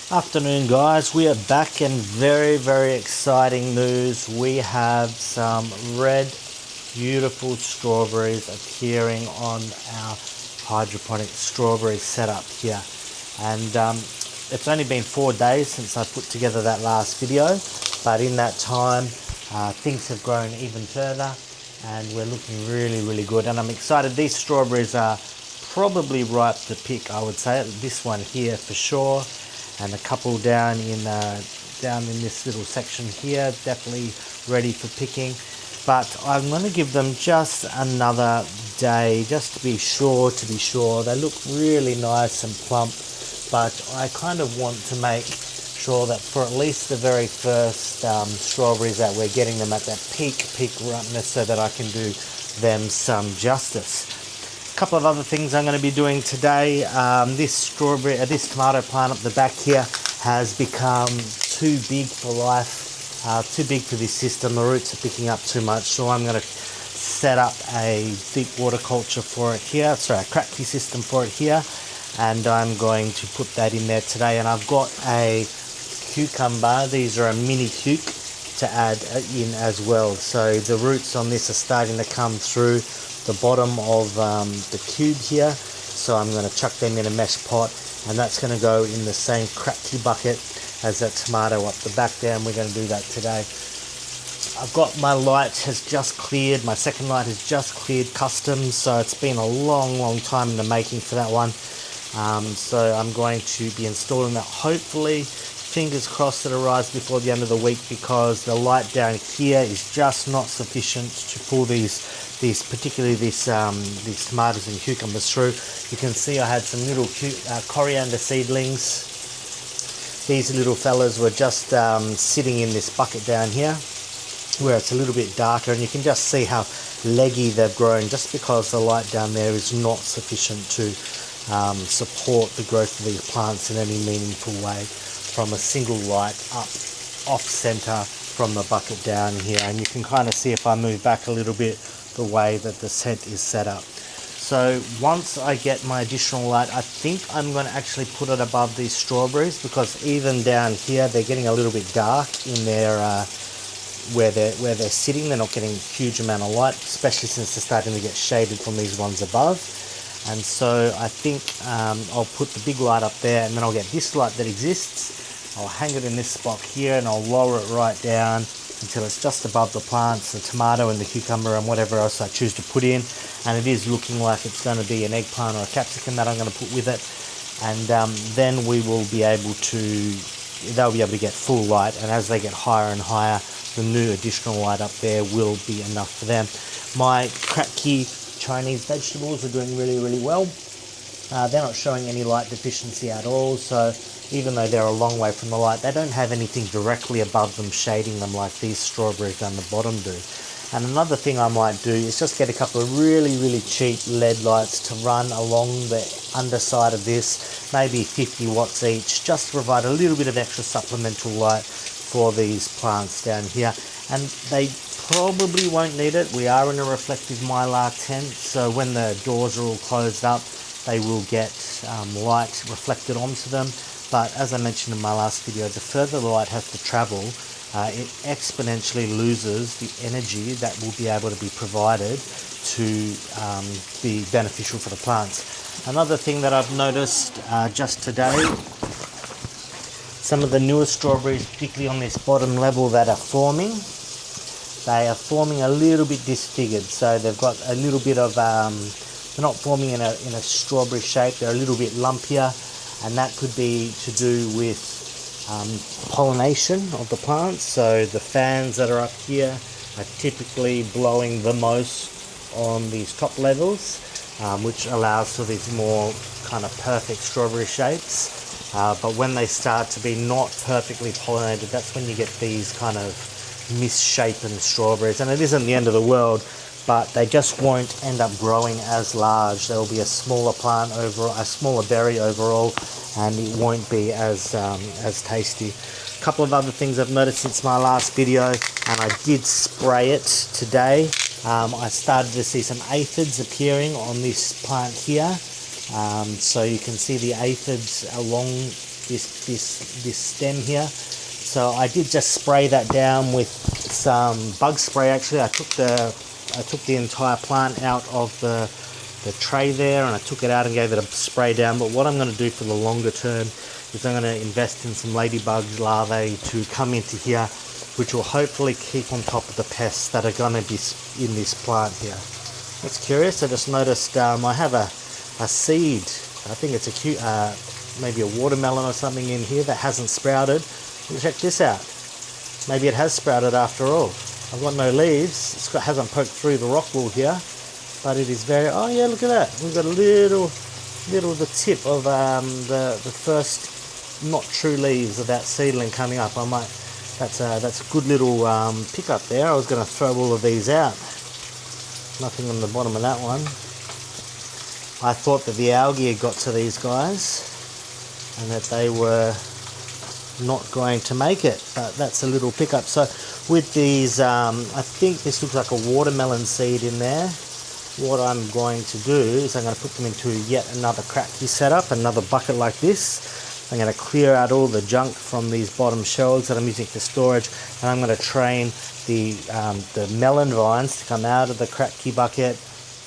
Afternoon guys, we are back in very exciting news. We have some red beautiful strawberries appearing on our hydroponic strawberry setup here, and it's only been 4 days since I put together that last video, but in that time things have grown even further and we're looking really good, and I'm excited. These strawberries are probably ripe to pick, I would say. This one here for sure, and a couple down in this little section here, definitely ready for picking. But I'm going to give them just another day just to be sure. They look really nice and plump, but I kind of want to make sure that for at least the very first strawberries that we're getting them at that peak ripeness, so that I can do them some justice. Couple of other things I'm going to be doing today. This tomato plant up the back here has become too big for life, too big for this system. The roots are picking up too much, so I'm going to set up a deep water culture for it here, sorry, a kratky system for it here, and I'm going to put that in there today. And I've got a cucumber. These are a mini cuc to add in as well, so the roots on this are starting to come through the bottom of the cube here, so I'm going to chuck them in a mesh pot, and that's going to go in the same kratky bucket as that tomato up the back there, and we're going to do that today. I've got my light has just cleared, my second light has just cleared custom, so it's been a long time in the making for that one. So I'm going to be installing that, hopefully, fingers crossed, it arrives before the end of the week, because the light down here is just not sufficient to pull particularly these tomatoes and cucumbers through. You can see I had some little coriander seedlings. These little fellas were just sitting in this bucket down here, where it's a little bit darker, and you can just see how leggy they've grown, just because the light down there is not sufficient to support the growth of these plants in any meaningful way from a single light up off center from the bucket down here. And you can kind of see, if I move back a little bit, the way that the scent is set up. So once I get my additional light, I think I'm going to actually put it above these strawberries, because even down here they're getting a little bit dark in their where they're sitting. They're not getting a huge amount of light, especially since they're starting to get shaded from these ones above. And so I think I'll put the big light up there, and then I'll get this light that exists, I'll hang it in this spot here, and I'll lower it right down until it's just above the plants, the tomato and the cucumber and whatever else I choose to put in. And it is looking like it's going to be an eggplant or a capsicum that I'm going to put with it, and then we will be able to, they'll be able to get full light, and as they get higher and higher, the new additional light up there will be enough for them. My kratky Chinese vegetables are doing really well. They're not showing any light deficiency at all, so even though they're a long way from the light, they don't have anything directly above them shading them like these strawberries down the bottom do. And another thing I might do is just get a couple of really cheap LED lights to run along the underside of this, maybe 50 watts each, just to provide a little bit of extra supplemental light for these plants down here. And they probably won't need it. We are in a reflective mylar tent, so when the doors are all closed up, they will get light reflected onto them. But as I mentioned in my last video, the further the light has to travel, it exponentially loses the energy that will be able to be provided to be beneficial for the plants. Another thing that I've noticed just today, some of the newer strawberries, particularly on this bottom level that are forming, they are forming a little bit disfigured. So they've got a little bit of, they're not forming in a strawberry shape, they're a little bit lumpier, and that could be to do with pollination of the plants. So the fans that are up here are typically blowing the most on these top levels, which allows for these more kind of perfect strawberry shapes. But when they start to be not perfectly pollinated, that's when you get these kind of misshapen strawberries. And it isn't the end of the world, but they just won't end up growing as large. There will be a smaller plant overall, a smaller berry overall, and it won't be as tasty. A couple of other things I've noticed since my last video, and I did spray it today. I started to see some aphids appearing on this plant here. So you can see the aphids along this stem here. So I did just spray that down with some bug spray. Actually, I took the entire plant out of the tray there, and I took it out and gave it a spray down. But what I'm going to do for the longer term is I'm going to invest in some ladybug larvae to come into here, which will hopefully keep on top of the pests that are going to be in this plant here. That's curious. I just noticed I have a seed. I think it's a cute, maybe a watermelon or something in here that hasn't sprouted. Check this out. Maybe it has sprouted after all. I've got no leaves. It hasn't poked through the rock wool here, but it is very. Oh yeah, look at that. We've got a little the tip of the first not true leaves of that seedling coming up. That's a good little pickup there. I was going to throw all of these out. Nothing on the bottom of that one. I thought that the algae had got to these guys and that they were not going to make it, but that's a little pickup. So with these, I think this looks like a watermelon seed in there. What I'm going to do is I'm going to put them into yet another kratky setup, another bucket like this. I'm going to clear out all the junk from these bottom shelves that I'm using for storage, and I'm going to train the melon vines to come out of the kratky bucket,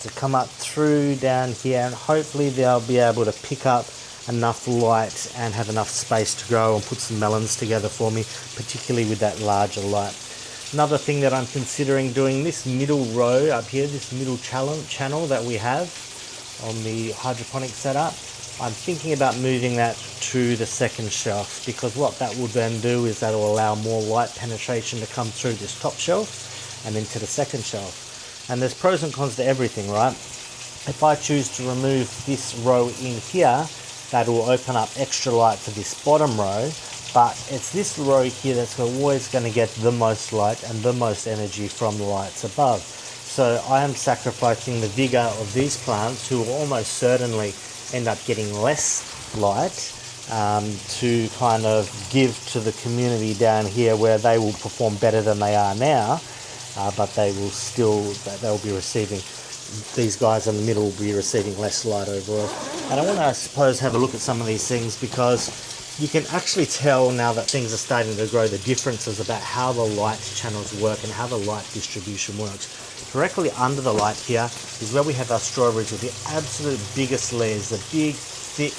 to come up through down here, and hopefully they'll be able to pick up enough light and have enough space to grow and put some melons together for me, particularly with that larger light. Another thing that I'm considering doing, this middle row up here, this middle channel that we have on the hydroponic setup, I'm thinking about moving that to the second shelf, because what that will then do is that will allow more light penetration to come through this top shelf and into the second shelf. And there's pros and cons to everything, right? If I choose to remove this row in here, that will open up extra light for this bottom row, but it's this row here that's always going to get the most light and the most energy from the lights above. So I am sacrificing the vigor of these plants, who will almost certainly end up getting less light, to kind of give to the community down here, where they will perform better than they are now, but they'll be receiving, these guys in the middle will be receiving less light overall. And I want to, I suppose, have a look at some of these things, because you can actually tell now that things are starting to grow the differences about how the light channels work and how the light distribution works. Directly under the light here is where we have our strawberries with the absolute biggest leaves. The big, thick,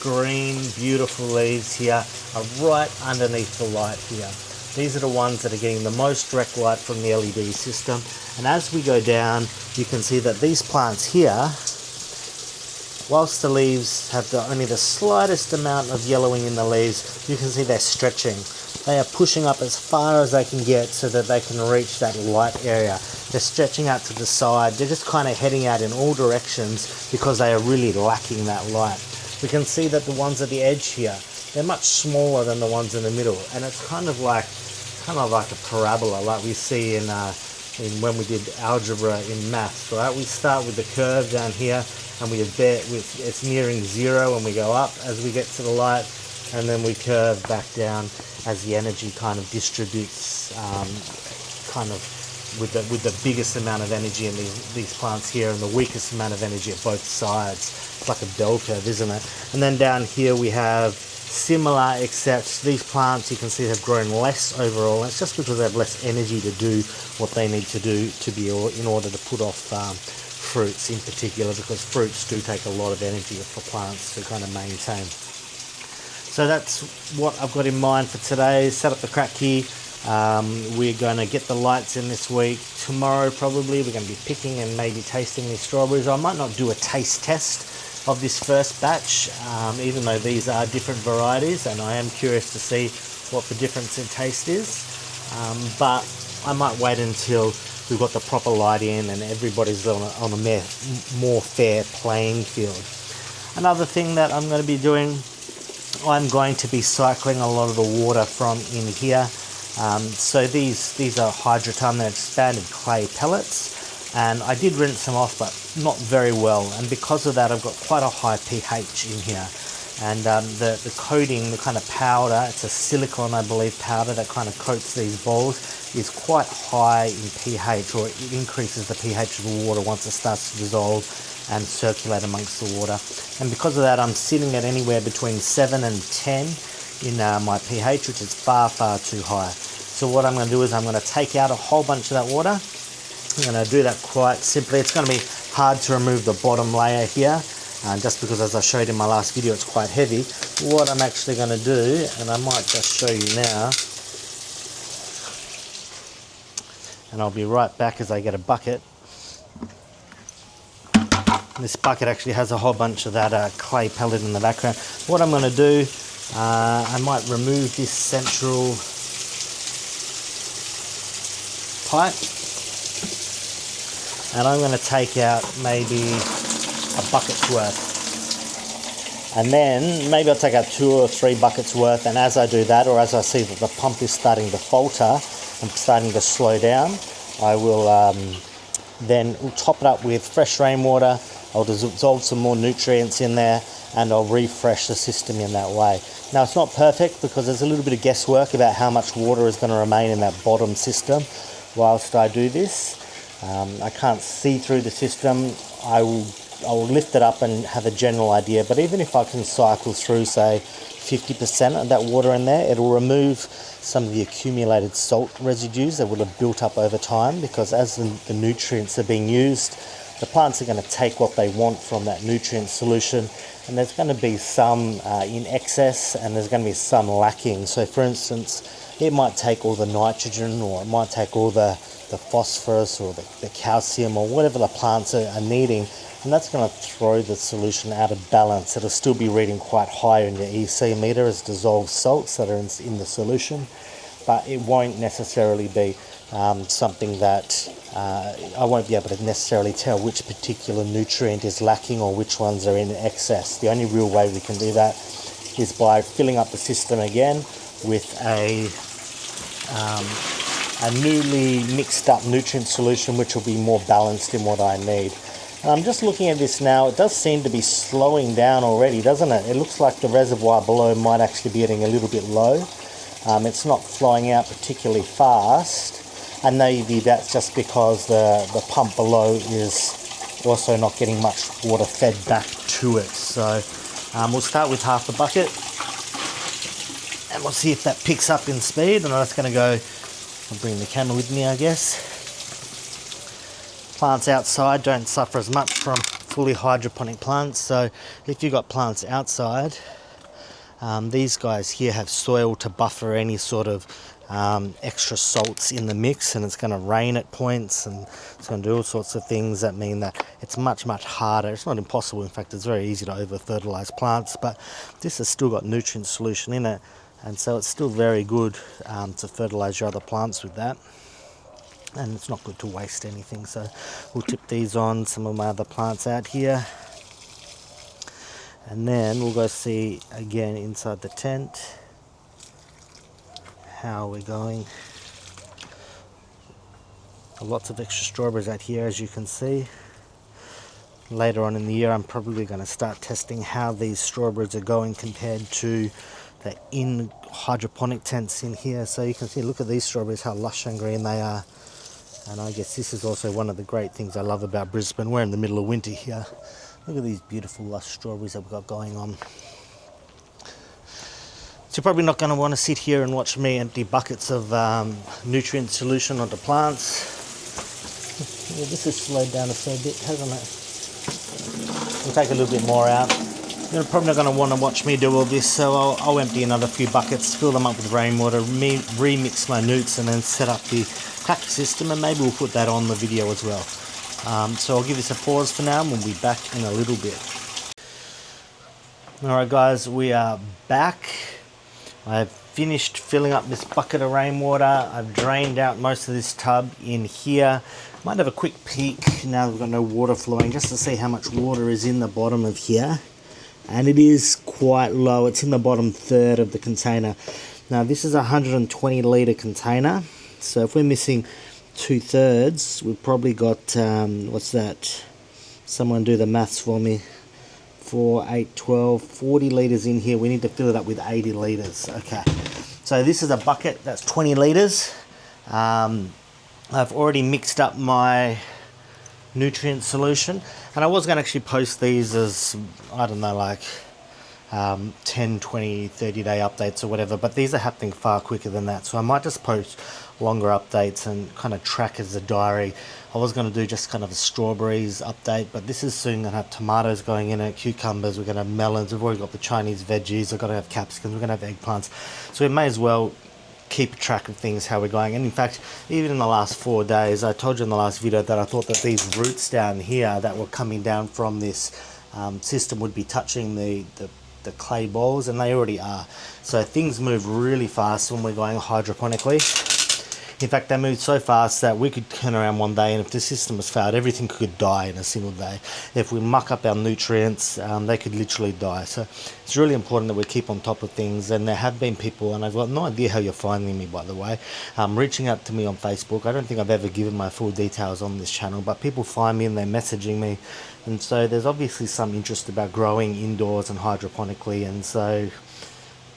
green, beautiful leaves here are right underneath the light here. These are the ones that are getting the most direct light from the LED system. And as we go down, you can see that these plants here, whilst the leaves have only the slightest amount of yellowing in the leaves, you can see they're stretching. They are pushing up as far as they can get so that they can reach that light area. They're stretching out to the side. They're just kind of heading out in all directions because they are really lacking that light. We can see that the ones at the edge here, they're much smaller than the ones in the middle, and it's kind of like a parabola, like we see in when we did algebra in maths, right? We start with the curve down here, and it's nearing zero, and we go up as we get to the light, and then we curve back down as the energy kind of distributes, kind of with the biggest amount of energy in these plants here, and the weakest amount of energy at both sides. It's like a bell curve, isn't it? And then down here we have similar, except these plants, you can see, have grown less overall. It's just because they have less energy to do what they need to do in order to put off fruits in particular, because fruits do take a lot of energy for plants to kind of maintain. So that's what I've got in mind for today. Set up the kratky. We're going to get the lights in this week. Tomorrow probably we're going to be picking and maybe tasting these strawberries. I might not do a taste test of this first batch, even though these are different varieties, and I am curious to see what the difference in taste is. But I might wait until we've got the proper light in and everybody's on a more fair playing field. Another thing that I'm going to be doing, I'm going to be cycling a lot of the water from in here. So these are Hydroponic, they're expanded clay pellets, and I did rinse them off, but not very well, and because of that I've got quite a high pH in here. And the coating, the kind of powder, it's a silicone, I believe, powder that kind of coats these balls. is quite high in pH, or it increases the pH of the water once it starts to dissolve and circulate amongst the water. And because of that, I'm sitting at anywhere between 7 and 10 in my pH, which is far too high. So what I'm going to do is I'm going to take out a whole bunch of that water. I'm going to do that quite simply. It's going to be hard to remove the bottom layer here, just because, as I showed in my last video, it's quite heavy. What I'm actually going to do, and I might just show you now, and I'll be right back as I get a bucket. This bucket actually has a whole bunch of that clay pellet in the background. What I'm going to do, I might remove this central pipe, and I'm going to take out maybe a bucket's worth, and then maybe I'll take out 2 or 3 buckets worth. And as I do that, or as I see that the pump is starting to falter and starting to slow down, I will then top it up with fresh rainwater. I'll dissolve some more nutrients in there, and I'll refresh the system in that way. Now, it's not perfect because there's a little bit of guesswork about how much water is going to remain in that bottom system whilst I do this. I can't see through the system. I'll lift it up and have a general idea, but even if I can cycle through, say, 50% of that water in there, it'll remove some of the accumulated salt residues that would have built up over time, because as the nutrients are being used, the plants are going to take what they want from that nutrient solution, and there's going to be some in excess, and there's going to be some lacking. So for instance, it might take all the nitrogen, or it might take all the phosphorus or the calcium, or whatever the plants are needing, and that's going to throw the solution out of balance. It'll still be reading quite high in your EC meter as dissolved salts that are in the solution, but it won't necessarily be something that I won't be able to necessarily tell which particular nutrient is lacking or which ones are in excess. The only real way we can do that is by filling up the system again with a newly mixed up nutrient solution, which will be more balanced in what I need. And I'm just looking at this now. It does seem to be slowing down already, doesn't it? It looks like the reservoir below might actually be getting a little bit low. It's not flowing out particularly fast, and maybe that's just because the pump below is also not getting much water fed back to it. So we'll start with half the bucket, and we'll see if that picks up in speed. And I'm just going to go, I'll bring the camera with me, I guess. Plants outside don't suffer as much from fully hydroponic plants, so if you've got plants outside, these guys here have soil to buffer any sort of extra salts in the mix, and it's going to rain at points, and it's going to do all sorts of things that mean that it's much harder. It's not impossible, in fact it's very easy to over fertilize plants, but this has still got nutrient solution in it, and so it's still very good to fertilize your other plants with that. And it's not good to waste anything, so we'll tip these on some of my other plants out here, and then we'll go see again inside the tent how we're going. Lots of extra strawberries out here, as you can see. Later on in the year I'm probably going to start testing how these strawberries are going compared to the in hydroponic tents in here. So you can see, look at these strawberries, how lush and green they are. And I guess this is also one of the great things I love about Brisbane. We're in the middle of winter here. Look at these beautiful lush strawberries that we've got going on. So you're probably not going to want to sit here and watch me empty buckets of nutrient solution onto plants. Yeah, this has slowed down a fair bit, hasn't it? We'll take a little bit more out. You're probably not going to want to watch me do all this, so I'll empty another few buckets, fill them up with rainwater, remix my newts, and then set up the kratky system, and maybe we'll put that on the video as well. So I'll give this a pause for now, and we'll be back in a little bit. Alright guys, we are back. I've finished filling up this bucket of rainwater. I've drained out most of this tub in here. Might have a quick peek now that we've got no water flowing, just to see how much water is in the bottom of here. And it is quite low. It's in the bottom third of the container. Now this is a 120 litre container, so if we're missing 2/3, we've probably got what's that, someone do the maths for me, 4, 8, 12, 40 litres in here. We need to fill it up with 80 litres. Okay, so this is a bucket that's 20 litres, I've already mixed up my nutrient solution, and I was going to actually post these as, I don't know, like 10, 20, 30 day updates or whatever, but these are happening far quicker than that, so I might just post longer updates and kind of track as a diary. I was going to do just kind of a strawberries update, but this is soon going to have tomatoes going in it, cucumbers, we're going to have melons, we've already got the Chinese veggies, we've got to have capsicums, we're going to have eggplants, so we may as well keep track of things, how we're going. And in fact, even in the last 4 days, I told you in the last video that I thought that these roots down here that were coming down from this system would be touching the clay balls, and they already are. So things move really fast when we're going hydroponically. In fact, they move so fast that we could turn around one day, and if the system has failed, everything could die in a single day. If we muck up our nutrients, they could literally die. So it's really important that we keep on top of things. And there have been people, and I've got no idea how you're finding me, by the way, reaching out to me on Facebook. I don't think I've ever given my full details on this channel, but people find me and they're messaging me. And so there's obviously some interest about growing indoors and hydroponically, and so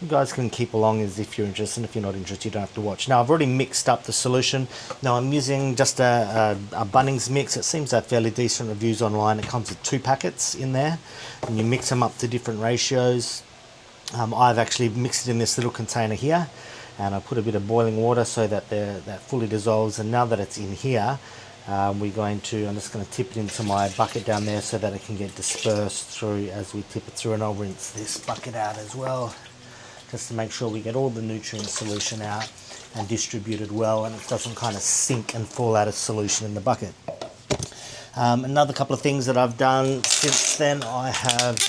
you guys can keep along as if you're interested, and if you're not interested, you don't have to watch. Now, I've already mixed up the solution. Now, I'm using just a Bunnings mix. It seems to have fairly decent reviews online. It comes with 2 packets in there, and you mix them up to different ratios. I've actually mixed it in this little container here, and I put a bit of boiling water so that that fully dissolves. And now that it's in here, I'm just going to tip it into my bucket down there so that it can get dispersed through as we tip it through, and I'll rinse this bucket out as well, just to make sure we get all the nutrient solution out and distributed well, and it doesn't kind of sink and fall out of solution in the bucket. Another couple of things that I've done since then, I have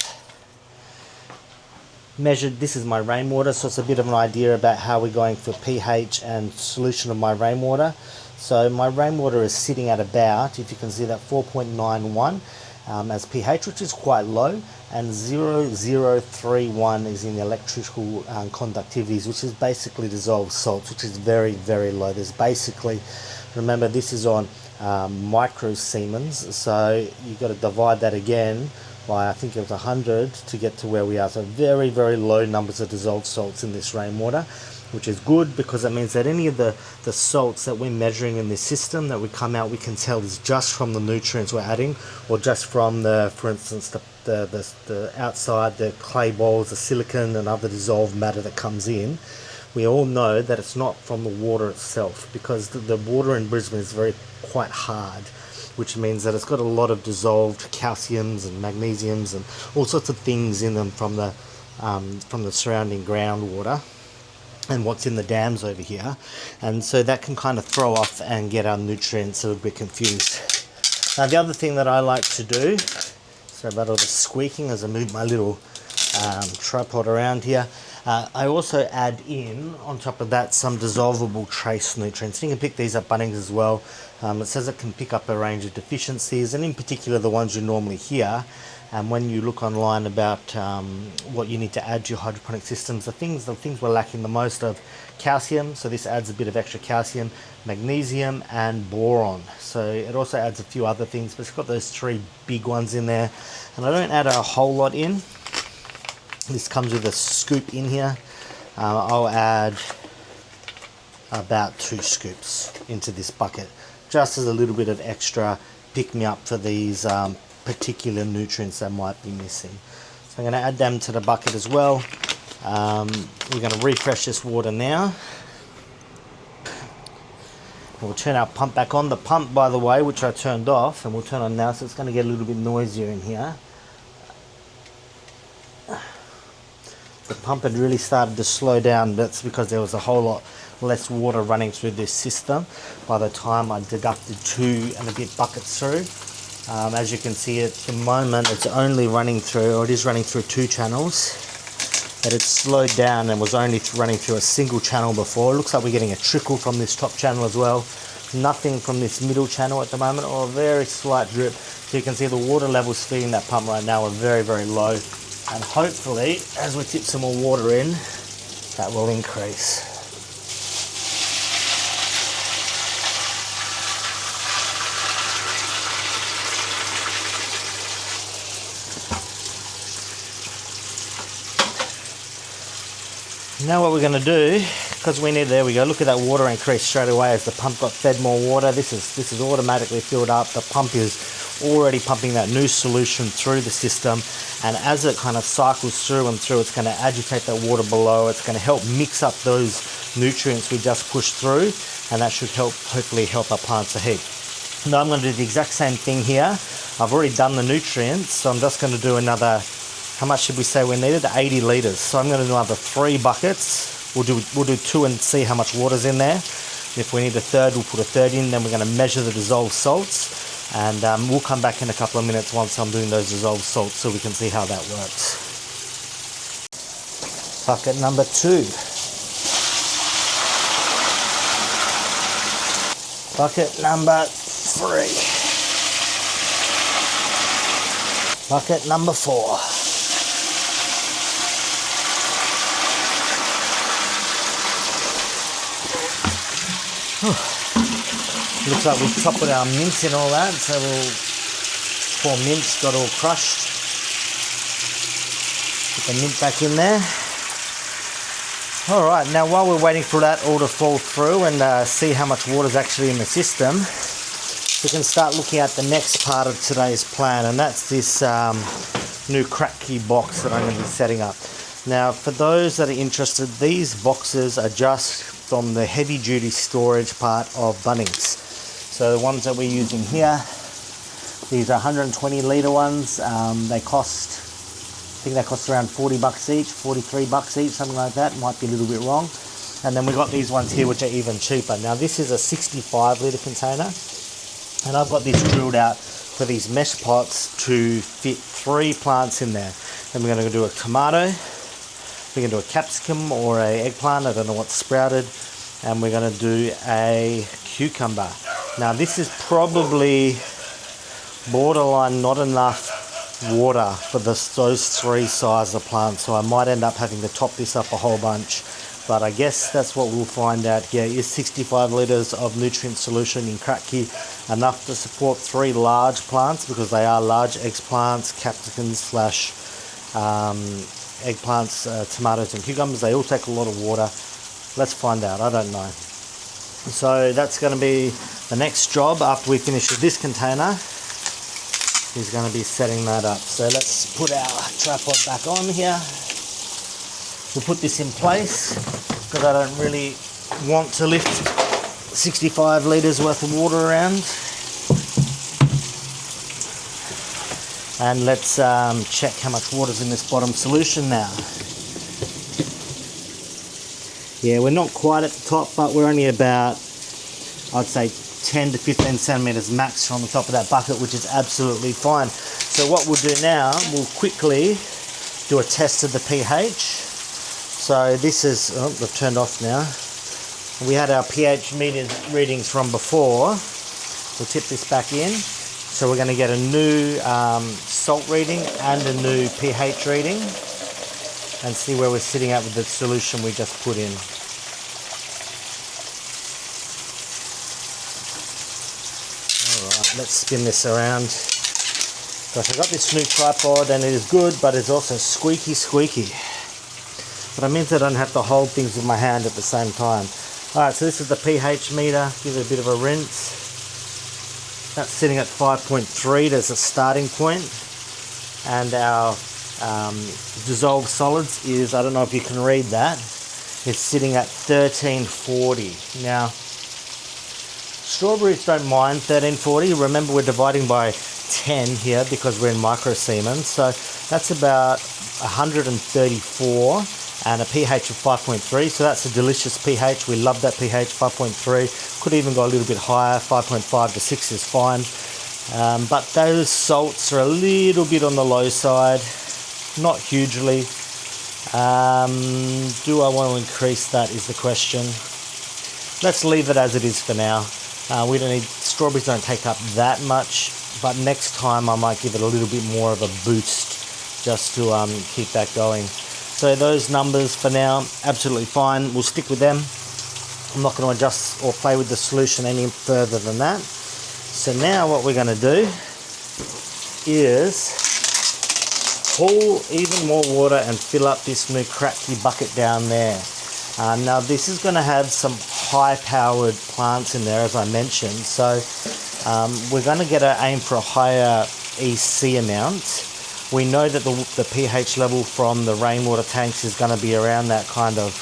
measured, this is my rainwater, so it's a bit of an idea about how we're going for pH and solution of my rainwater. So my rainwater is sitting at about, if you can see that, 4.91 as pH, which is quite low, and 0.031 is in the electrical conductivities, which is basically dissolved salts, which is very, very low. There's basically, remember, this is on micro Siemens, so you've got to divide that again by, I think it was 100 to get to where we are. So very, very low numbers of dissolved salts in this rainwater, which is good because it means that any of the salts that we're measuring in this system that we come out, we can tell is just from the nutrients we're adding, or just from the, for instance, the outside, the clay balls, the silicon and other dissolved matter that comes in. We all know that it's not from the water itself, because the water in Brisbane is quite hard, which means that it's got a lot of dissolved calciums and magnesiums and all sorts of things in them from the surrounding groundwater and what's in the dams over here, and so that can kind of throw off and get our nutrients a little bit confused. Now, the other thing that I like to do, sorry about all the squeaking as I move my little tripod around here, I also add in, on top of that, some dissolvable trace nutrients. You can pick these up Bunnings as well. It says it can pick up a range of deficiencies, and in particular the ones you normally hear. And when you look online about what you need to add to your hydroponic systems, the things we're lacking the most of: calcium, so this adds a bit of extra calcium, magnesium and boron. So it also adds a few other things, but it's got those 3 big ones in there. And I don't add a whole lot in. This comes with a scoop in here. I'll add about 2 scoops into this bucket, just as a little bit of extra pick-me-up for these particular nutrients that might be missing. So I'm going to add them to the bucket as well. We're going to refresh this water now. We'll turn our pump back on. The pump, by the way, which I turned off, and we'll turn on now, so it's going to get a little bit noisier in here. The pump had really started to slow down. That's because there was a whole lot less water running through this system by the time I deducted 2 and a bit buckets through. As you can see, at the moment it's only running through, or it is running through 2 channels. It had slowed down and was only running through a single channel before. It looks like we're getting a trickle from this top channel as well. Nothing from this middle channel at the moment, or a very slight drip. So you can see the water levels feeding that pump right now are very, very low. And hopefully, as we tip some more water in, that will increase. Now what we're going to do, because we need, there we go, look at that water increase straight away as the pump got fed more water. This is automatically filled up. The pump is already pumping that new solution through the system, and as it kind of cycles through and through, it's going to agitate that water below. It's going to help mix up those nutrients we just pushed through, and that should hopefully help our plants a heap. Now I'm going to do the exact same thing here. I've already done the nutrients, so I'm just going to do another, how much should we say we needed? 80 litres. So I'm going to do another 3 buckets. We'll do 2 and see how much water's in there. If we need a third, we'll put a third in. Then we're going to measure the dissolved salts, and we'll come back in a couple of minutes once I'm doing those dissolved salts so we can see how that works. Bucket number 2. Bucket number 3. Bucket number 4. Looks like we've toppled our mint and all that, so poor mint's got all crushed. Put the mint back in there. Alright, now while we're waiting for that all to fall through and see how much water's actually in the system, we can start looking at the next part of today's plan, and that's this new kratky box that I'm going to be setting up. Now, for those that are interested, these boxes are just from the heavy duty storage part of Bunnings. So the ones that we're using here, these are 120 litre ones. They cost, I think they cost around 40 bucks each, 43 bucks each, something like that. Might be a little bit wrong. And then we've got these ones here which are even cheaper. Now this is a 65 litre container, and I've got this drilled out for these mesh pots to fit 3 plants in there. Then we're going to do a tomato, we're going to do a capsicum or a eggplant, I don't know what's sprouted, and we're going to do a cucumber. Now this is probably borderline not enough water for those 3 sizes of plants, so I might end up having to top this up a whole bunch. But I guess that's what we'll find out here. Is 65 litres of nutrient solution in kratky enough to support 3 large plants, because they are large eggplants, capsicums slash eggplants, tomatoes and cucumbers. They all take a lot of water. Let's find out, I don't know. So that's going to be the next job after we finish with this container, is going to be setting that up. So let's put our tripod back on here. We'll put this in place because I don't really want to lift 65 litres worth of water around. And let's check how much water's in this bottom solution now. Yeah, we're not quite at the top, but we're only about, I'd say, 10 to 15 centimetres max from the top of that bucket, which is absolutely fine. So what we'll do now, we'll quickly do a test of the pH. So this is, oh, they've turned off now. We had our pH readings from before. We'll tip this back in. So we're going to get a new salt reading and a new pH reading, and see where we're sitting at with the solution we just put in. Alright, let's spin this around. Gosh, I've got this new tripod and it is good, but it's also squeaky. But it means I don't have to hold things with my hand at the same time. Alright, so this is the pH meter. Give it a bit of a rinse. That's sitting at 5.3 as a starting point. And our dissolved solids is, I don't know if you can read that, it's sitting at 1340. Now, strawberries don't mind 1340. Remember, we're dividing by 10 here because we're in micro Siemens. So that's about 134. And a pH of 5.3, so that's a delicious pH. We love that pH, 5.3. Could even go a little bit higher, 5.5 to 6 is fine. But those salts are a little bit on the low side, not hugely. Do I want to increase that is the question. Let's leave it as it is for now. We don't need, strawberries don't take up that much, but next time I might give it a little bit more of a boost just to keep that going. So those numbers for now, absolutely fine. We'll stick with them. I'm not going to adjust or play with the solution any further than that. So now what we're going to do is pull even more water and fill up this new kratky bucket down there. Now this is going to have some high powered plants in there, as I mentioned, so we're going to get an aim for a higher EC amount. We know that the pH level from the rainwater tanks is going to be around that kind of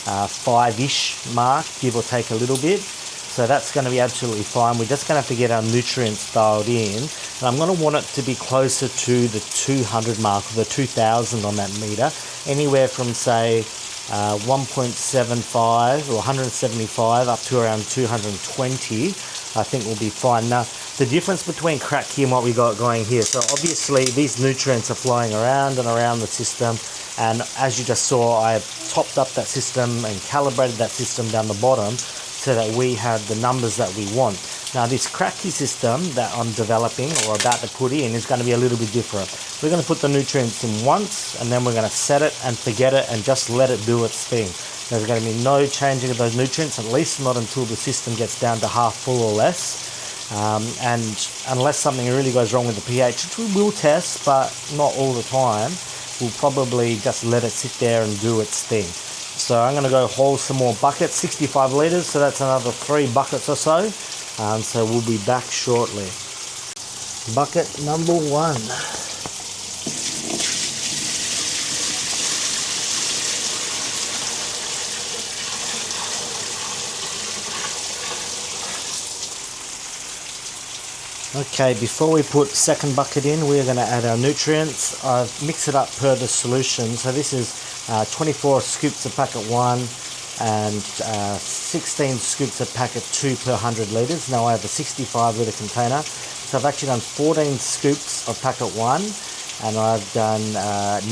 5-ish mark, give or take a little bit. So that's going to be absolutely fine. We're just going to have to get our nutrients dialed in. And I'm going to want it to be closer to the 200 mark, or the 2000 on that meter. Anywhere from, say, 1.75 or 175 up to around 220, I think will be fine. Now, the difference between kratky and what we got going here, so obviously these nutrients are flowing around and around the system, and as you just saw, I topped up that system and calibrated that system down the bottom so that we have the numbers that we want. Now this kratky system that I'm developing or about to put in is going to be a little bit different. We're going to put the nutrients in once, and then we're going to set it and forget it and just let it do its thing. There's going to be no changing of those nutrients, at least not until the system gets down to half full or less. And unless something really goes wrong with the pH, which we will test, but not all the time, we'll probably just let it sit there and do its thing. So I'm going to go haul some more buckets, 65 litres, so that's another 3 buckets or so. So we'll be back shortly. Bucket number 1. Okay, before we put second bucket in, we're going to add our nutrients. I've mixed it up per the solution. So this is 24 scoops of packet 1 and 16 scoops of packet 2 per 100 litres. Now I have a 65 litre container. So I've actually done 14 scoops of packet 1 and I've done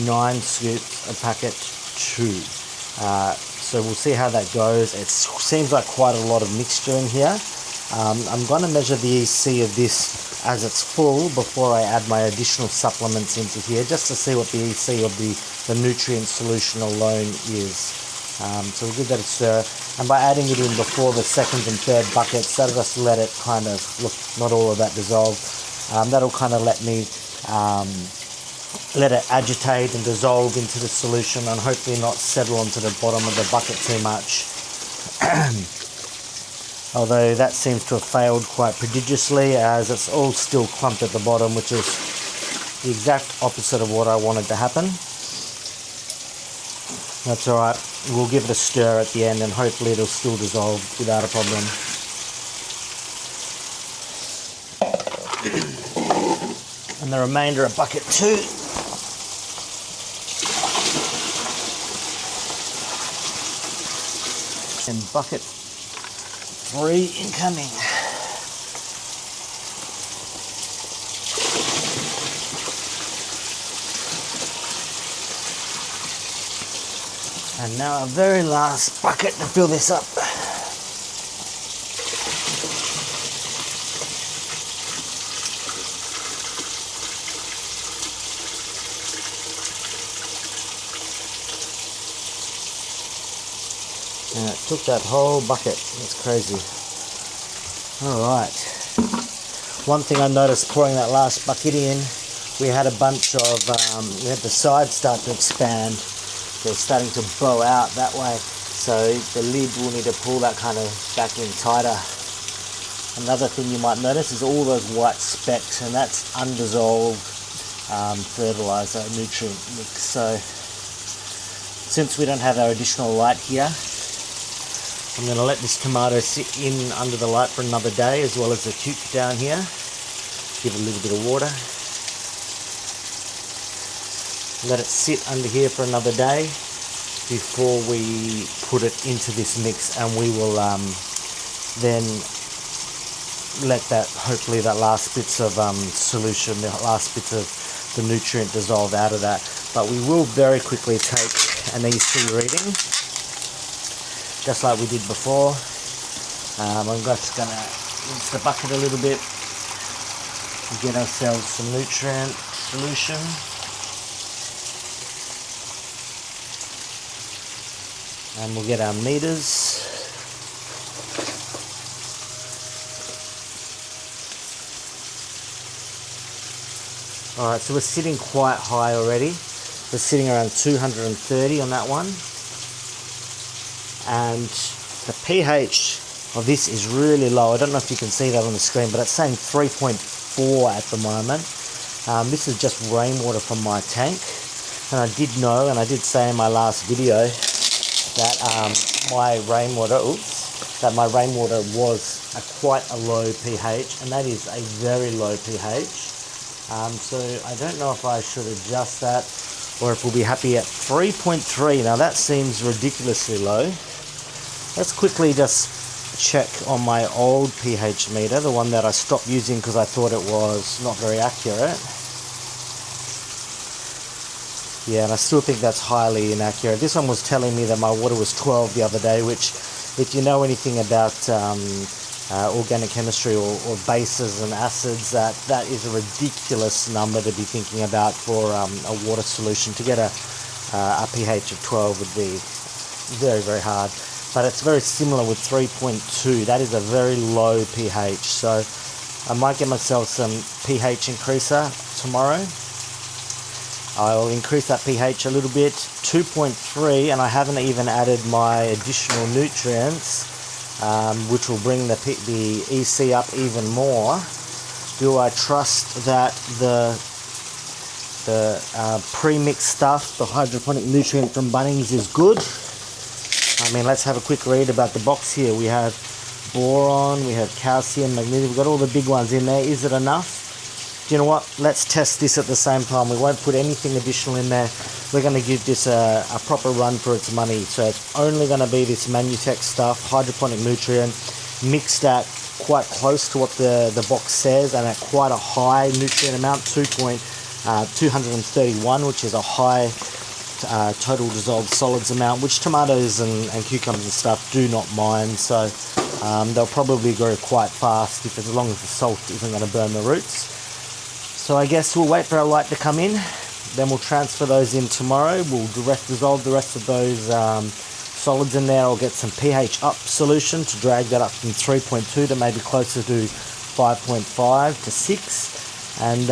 9 scoops of packet 2. So we'll see how that goes. It seems like quite a lot of mixture in here. I'm going to measure the EC of this as it's full before I add my additional supplements into here, just to see what the EC of the nutrient solution alone is. So we'll give that a stir, and by adding it in before the second and third buckets, that'll just let it kind of, look, not all of that dissolve, that'll kind of let me let it agitate and dissolve into the solution and hopefully not settle onto the bottom of the bucket too much. Although that seems to have failed quite prodigiously, as it's all still clumped at the bottom, which is the exact opposite of what I wanted to happen. That's alright, we'll give it a stir at the end and hopefully it'll still dissolve without a problem. And the remainder of bucket 2. And bucket 3 incoming. And now our very last bucket to fill this up. And it took that whole bucket. That's crazy. Alright. One thing I noticed pouring that last bucket in, we had a bunch of, we had the sides start to expand. They're starting to bow out that way. So the lid will need to pull that kind of back in tighter. Another thing you might notice is all those white specks, and that's undissolved fertilizer nutrient mix. So since we don't have our additional light here, I'm going to let this tomato sit in under the light for another day, as well as the cuc down here. Give it a little bit of water. Let it sit under here for another day before we put it into this mix, and we will then let that, hopefully that last bits of solution, the last bits of the nutrient dissolve out of that. But we will very quickly take an EC reading, just like we did before. I'm just going to rinse the bucket a little bit and get ourselves some nutrient solution. And we'll get our meters. Alright, so we're sitting quite high already. We're sitting around 230 on that one. And the pH of this is really low. I don't know if you can see that on the screen, but it's saying 3.4 at the moment. This is just rainwater from my tank. And I did know, and I did say in my last video, that my rainwater was quite a low pH, and that is a very low pH. So I don't know if I should adjust that or if we'll be happy at 3.3. Now that seems ridiculously low. Let's quickly just check on my old pH meter, the one that I stopped using because I thought it was not very accurate. Yeah, and I still think that's highly inaccurate. This one was telling me that my water was 12 the other day, which, if you know anything about organic chemistry or bases and acids, that is a ridiculous number to be thinking about for a water solution. To get a pH of 12 would be very, very hard. But it's very similar with 3.2. That is a very low pH. So I might get myself some pH increaser tomorrow. I'll increase that pH a little bit, 2.3, and I haven't even added my additional nutrients, which will bring the EC up even more. Do I trust that the pre-mixed stuff, the hydroponic nutrient from Bunnings, is good? I mean, let's have a quick read about the box here. We have boron, we have calcium, magnesium, we've got all the big ones in there. Is it enough? Do you know what? Let's test this at the same time. We won't put anything additional in there. We're going to give this a proper run for its money. So it's only going to be this Manutech stuff, hydroponic nutrient, mixed at quite close to what the box says, and at quite a high nutrient amount, 231, which is a high total dissolved solids amount, which tomatoes and cucumbers and stuff do not mind. So they'll probably grow quite fast as long as the salt isn't going to burn the roots. So I guess we'll wait for our light to come in, then we'll transfer those in tomorrow. We'll dissolve the rest of those solids in there. I'll get some pH up solution to drag that up from 3.2 to maybe closer to 5.5 to 6. And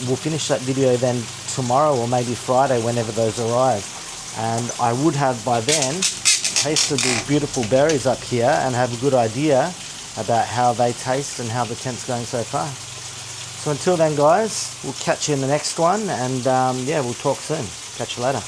we'll finish that video then tomorrow or maybe Friday, whenever those arrive. And I would have by then tasted these beautiful berries up here and have a good idea about how they taste and how the tent's going so far. So until then, guys, we'll catch you in the next one, and yeah, we'll talk soon. Catch you later.